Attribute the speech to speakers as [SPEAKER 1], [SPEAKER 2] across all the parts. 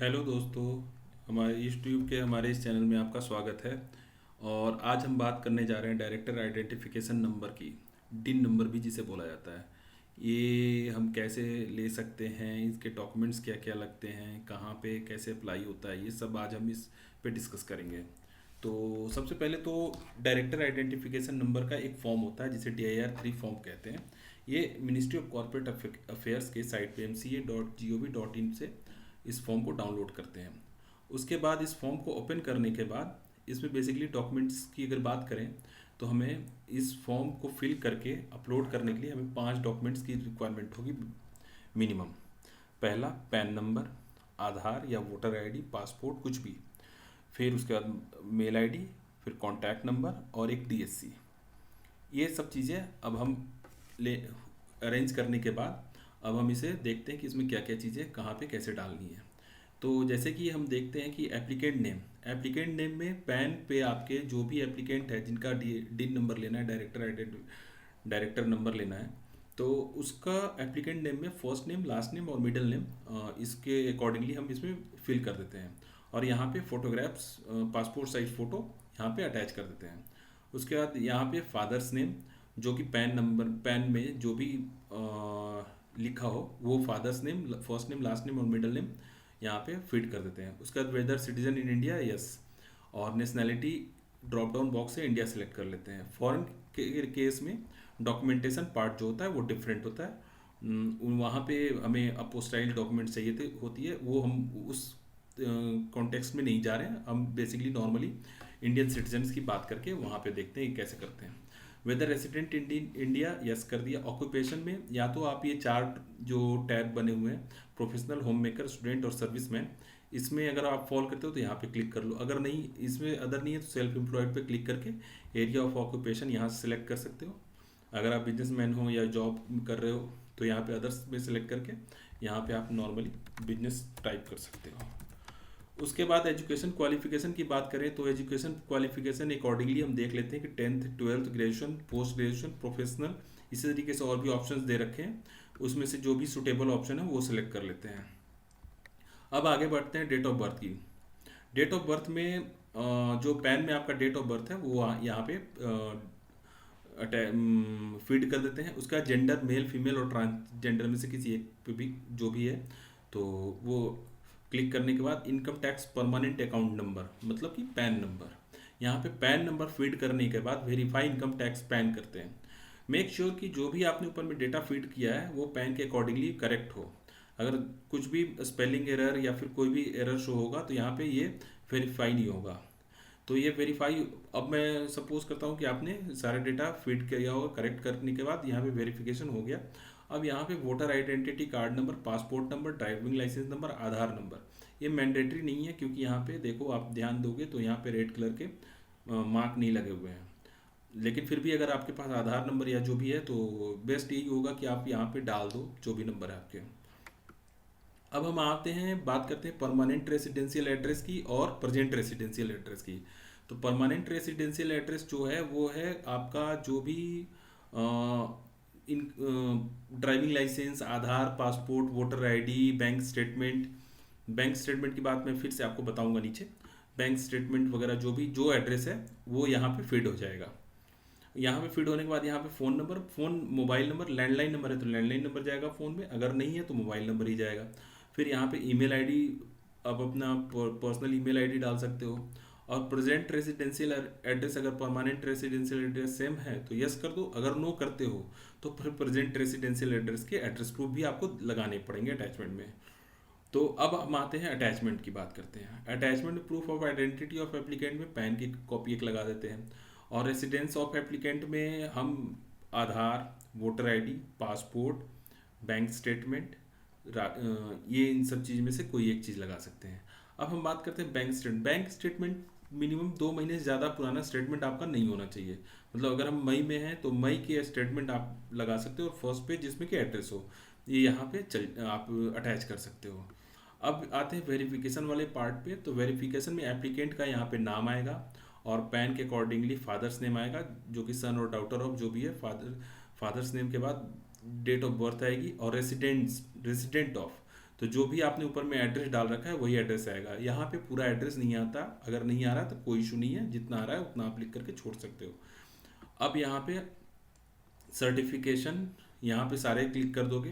[SPEAKER 1] Hello दोस्तों, हमारे YouTube के हमारे इस चैनल में आपका स्वागत है। और आज हम बात करने जा रहे हैं डायरेक्टर आइडेंटिफिकेशन नंबर की। डिन नंबर भी जिसे बोला जाता है। ये हम कैसे ले सकते हैं, इसके डॉक्यूमेंट्स क्या क्या लगते हैं, कहाँ पे कैसे अप्लाई होता है, ये सब आज हम इस पे डिस्कस करेंगे। तो सबसे पहले तो डायरेक्टर आइडेंटिफिकेशन नंबर का एक फॉर्म होता है जिसे DIR 3 फॉर्म कहते हैं। ये मिनिस्ट्री ऑफ कॉर्पोरेट अफेयर्स के साइट पे mca.gov.in से इस फॉर्म को डाउनलोड करते हैं। उसके बाद इस फॉर्म को ओपन करने के बाद इसमें बेसिकली डॉक्यूमेंट्स की अगर बात करें तो हमें इस फॉर्म को फिल करके अपलोड करने के लिए हमें 5 डॉक्यूमेंट्स की रिक्वायरमेंट होगी मिनिमम। पहला पैन नंबर, आधार या वोटर आईडी, पासपोर्ट कुछ भी। फिर उसके बाद मेल आईडी, फिर कॉन्टैक्ट नंबर और एक DSC। ये सब चीज़ें अब हम ले अरेंज करने के बाद अब हम इसे देखते हैं कि इसमें क्या क्या चीज़ें कहाँ पे कैसे डालनी है। तो जैसे कि हम देखते हैं कि एप्लीकेंट नेम में पैन पे आपके जो भी एप्लीकेंट है जिनका डिन नंबर लेना है, डायरेक्टर नंबर लेना है, तो उसका एप्लीकेंट नेम में फर्स्ट नेम, लास्ट नेम और मिडिल नेम इसके अकॉर्डिंगली हम इसमें फिल कर देते हैं। और यहाँ पे फोटोग्राफ्स, पासपोर्ट साइज फ़ोटो यहाँ पे अटैच कर देते हैं। उसके बाद यहाँ पे फादर्स नेम, जो कि पैन में जो भी लिखा हो वो father's name, first name, last name और मिडिल नेम यहाँ पे फिट कर देते हैं। उसके बाद whether citizen in India, yes. और नेशनैलिटी ड्रॉप डाउन बॉक्स से इंडिया सेलेक्ट कर लेते हैं। फॉरेन के केस में डॉक्यूमेंटेशन पार्ट जो होता है वो डिफरेंट होता है। वहाँ पे हमें अपोस्टाइल डॉक्यूमेंट चाहिए होती है, वो हम उस कॉन्टेक्स्ट में नहीं जा रहे हैं। हम बेसिकली नॉर्मली इंडियन सिटीजन्स की बात करके वहाँ पे देखते हैं कि कैसे करते हैं। वेदर रेसिडेंट इंडिया, यस कर दिया। ऑक्यूपेशन में या तो आप ये चार जो टैब बने हुए हैं, प्रोफेशनल, होम मेकर, स्टूडेंट और सर्विसमैन, इसमें अगर आप फॉल करते हो तो यहाँ पे क्लिक कर लो। अगर नहीं, इसमें अदर नहीं है तो सेल्फ एम्प्लॉयड पे क्लिक करके एरिया ऑफ ऑक्यूपेशन यहाँ से सिलेक्ट कर सकते हो। अगर आप बिजनेसमैन हो या जॉब कर रहे हो तो यहाँ पे अदर्स में सेलेक्ट करके यहाँ पे आप नॉर्मली बिजनेस टाइप कर सकते हो। उसके बाद एजुकेशन क्वालिफिकेशन की बात करें तो एजुकेशन क्वालिफिकेशन अकॉर्डिंगली हम देख लेते हैं कि 10th 12th graduation, post graduation, professional, इसी तरीके से और भी ऑप्शंस दे रखे हैं। उसमें से जो भी सुटेबल ऑप्शन है वो सिलेक्ट कर लेते हैं। अब आगे बढ़ते हैं डेट ऑफ बर्थ की। डेट ऑफ बर्थ में जो पैन में आपका डेट ऑफ बर्थ है वो यहाँ पे फीड कर देते हैं। उसका जेंडर मेल, फीमेल और ट्रांसजेंडर में से किसी एक पे भी जो भी है तो वो क्लिक करने के बाद income tax permanent account number, मतलब कि पैन नंबर, यहाँ पे पैन नंबर फीड करने के बाद वेरीफाई इनकम टैक्स पैन करते हैं। मेक श्योर कि जो भी आपने ऊपर में डेटा फीड किया है वो पैन के अकॉर्डिंगली करेक्ट हो। अगर कुछ भी स्पेलिंग एरर या फिर कोई भी एरर शो होगा तो यहाँ पे ये वेरीफाई नहीं होगा। तो ये वेरीफाई, अब मैं सपोज करता हूँ कि आपने सारा डेटा फीड किया होगा, करेक्ट करने के बाद यहाँ पे वेरिफिकेशन हो गया। अब यहाँ पे voter identity card number, passport number, driving licence number, Aadhaar number, ये मैंडेटरी नहीं है क्योंकि यहाँ पे देखो आप ध्यान दोगे तो यहाँ पे रेड कलर के मार्क नहीं लगे हुए हैं। लेकिन फिर भी अगर आपके पास आधार नंबर या जो भी है तो बेस्ट यही होगा कि आप यहाँ पे डाल दो जो भी नंबर है आपके। अब हम आते हैं, बात करते हैं परमानेंट रेसिडेंशियल एड्रेस की और प्रेजेंट रेसिडेंशियल एड्रेस की। तो परमानेंट रेसिडेंशियल एड्रेस जो है वो है आपका जो भी अ, इन driving licence, Aadhaar, passport, voter ID, bank statement. Bank statement की बात मैं फिर से आपको बताऊंगा नीचे। बैंक स्टेटमेंट वगैरह जो भी जो एड्रेस है वो यहाँ पे फीड हो जाएगा। यहाँ पे फीड होने के बाद यहाँ पे phone number, mobile number, landline number है तो लैंडलाइन नंबर जाएगा फ़ोन में, अगर नहीं है तो मोबाइल नंबर ही जाएगा। फिर यहाँ पे ईमेल आईडी, आप अपना पर्सनल ईमेल आईडी डाल सकते हो। और प्रेजेंट रेजिडेंशियल एड्रेस, अगर परमानेंट रेजिडेंशियल एड्रेस सेम है तो यस कर दो, अगर नो करते हो तो फिर प्रेजेंट रेजिडेंशियल एड्रेस के एड्रेस प्रूफ भी आपको लगाने पड़ेंगे अटैचमेंट में। तो अब हम आते हैं अटैचमेंट की बात करते हैं। अटैचमेंट में proof of identity of applicant में पैन की कॉपी एक लगा देते हैं। और रेसिडेंस ऑफ एप्लीकेंट में हम Aadhaar, voter ID, passport, bank statement, ये इन सब चीज़ में से कोई एक चीज़ लगा सकते हैं। अब हम बात करते हैं bank statement. Bank statement minimum 2 महीने से ज़्यादा पुराना स्टेटमेंट आपका नहीं होना चाहिए। मतलब अगर हम मई में हैं तो मई के स्टेटमेंट आप लगा सकते हो और फर्स्ट पेज जिसमें कि एड्रेस हो, ये यहाँ पे आप अटैच कर सकते हो। अब आते हैं वेरिफिकेशन वाले पार्ट पे। तो वेरिफिकेशन में एप्लीकेंट का यहाँ पे नाम आएगा और पैन के अकॉर्डिंगली फादर्स नेम आएगा, जो कि सन और डॉटर ऑफ जो भी है, फादर्स नेम के बाद डेट ऑफ बर्थ आएगी और रेसिडेंट ऑफ। तो जो भी आपने ऊपर में एड्रेस डाल रखा है वही एड्रेस आएगा। यहाँ पे पूरा एड्रेस नहीं आता, अगर नहीं आ रहा तो कोई इशू नहीं है, जितना आ रहा है उतना आप लिख करके छोड़ सकते हो। अब यहाँ पे सर्टिफिकेशन, यहाँ पे सारे क्लिक कर दोगे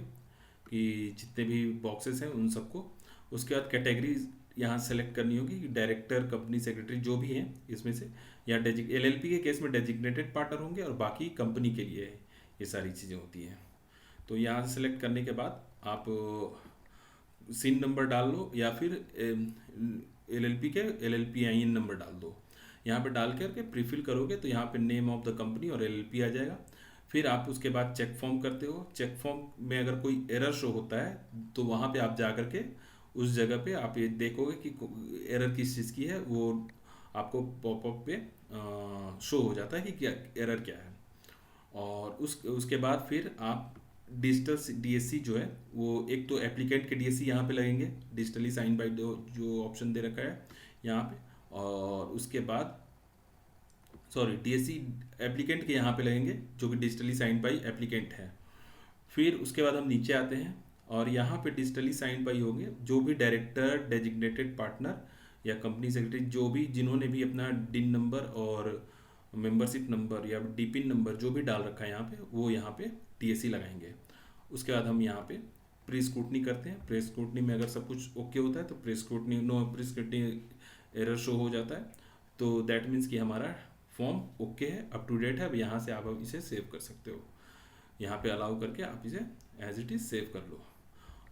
[SPEAKER 1] कि जितने भी बॉक्सेस हैं उन सबको। उसके बाद कैटेगरी यहाँ सेलेक्ट करनी होगी कि डायरेक्टर, कंपनी सेक्रेटरी जो भी हैं इसमें से, या एलएलपी के केस में डेजिग्नेटेड पार्टनर होंगे और बाकी कंपनी के लिए ये सारी चीज़ें होती हैं। तो यहाँ से सेलेक्ट करने के बाद आप सिन नंबर डाल लो या फिर एलएलपी के एलएलपी आईएन नंबर डाल दो। यहाँ पे डाल करके प्रीफिल करोगे तो यहाँ पे नेम ऑफ द कंपनी और एलएलपी आ जाएगा। फिर आप उसके बाद चेक फॉर्म करते हो। चेक फॉर्म में अगर कोई एरर शो होता है तो वहाँ पे आप जा करके उस जगह पे आप ये देखोगे कि एरर किस चीज़ की है, वो आपको पॉपअप पे शो हो जाता है कि क्या एरर क्या है। और उसके बाद फिर आप डिजिटल डीएससी जो है वो, एक तो एप्लीकेंट के डीएससी यहाँ पे लगेंगे, डिजिटली साइन बाय जो ऑप्शन दे रखा है यहाँ पे, और उसके बाद सॉरी डीएससी एप्लीकेंट के यहाँ पे लगेंगे जो कि डिजिटली साइन बाय एप्लीकेंट है। फिर उसके बाद हम नीचे आते हैं और यहाँ पे डिजिटली साइन बाय होंगे जो भी डायरेक्टर, डेजिग्नेटेड पार्टनर या कंपनी सेक्रेटरी, जो भी जिन्होंने भी अपना डिन नंबर और मेंबरशिप नंबर या डीपिन नंबर जो भी डाल रखा है यहाँ पे, वो यहाँ पे टीएससी लगाएंगे। उसके बाद हम यहाँ पे प्री स्क्रूटनी करते हैं। प्री स्क्रूटनी में अगर सब कुछ ओके होता है तो pre scrutiny, no pre scrutiny error show हो जाता है, तो दैट मीन्स कि हमारा फॉर्म ओके है, अप टू डेट है। अब यहाँ से आप इसे सेव कर सकते हो। यहाँ पे अलाउ करके आप इसे एज इट इज़ सेव कर लो।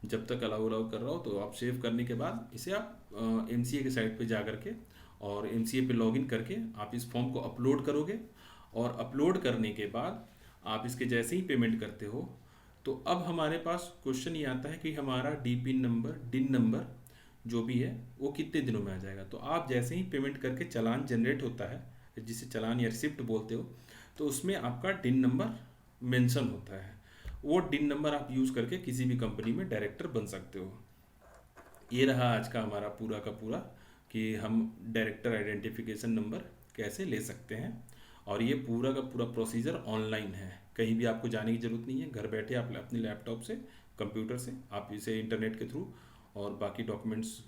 [SPEAKER 1] जब तक अलाउ कर रहा हो तो आप सेव करने के बाद इसे आप एमसीए के साइट पे जा करके और एमसीए पे लॉगिन करके आप इस फॉर्म को अपलोड करोगे। और अपलोड करने के बाद आप इसके जैसे ही पेमेंट करते हो तो अब हमारे पास क्वेश्चन ये आता है कि हमारा डीपिन नंबर, डिन नंबर जो भी है वो कितने दिनों में आ जाएगा। तो आप जैसे ही पेमेंट करके चालान जनरेट होता है, जिसे चालान या रिसिप्ट बोलते हो, तो उसमें आपका डिन नंबर मेंशन होता है। वो डिन नंबर आप यूज़ करके किसी भी कंपनी में डायरेक्टर बन सकते हो। ये रहा आज का हमारा पूरा का पूरा कि हम डायरेक्टर आइडेंटिफिकेशन नंबर कैसे ले सकते हैं। और ये पूरा का पूरा प्रोसीजर ऑनलाइन है, कहीं भी आपको जाने की ज़रूरत नहीं है। घर बैठे आप अपने लैपटॉप से, कंप्यूटर से आप इसे इंटरनेट के थ्रू और बाकी डॉक्यूमेंट्स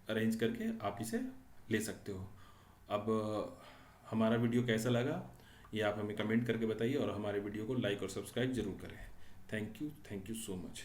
[SPEAKER 1] अरेंज करके आप इसे ले सकते हो। अब हमारा वीडियो कैसा लगा ये आप हमें कमेंट करके बताइए और हमारे वीडियो को लाइक और सब्सक्राइब ज़रूर करें। Thank you so much.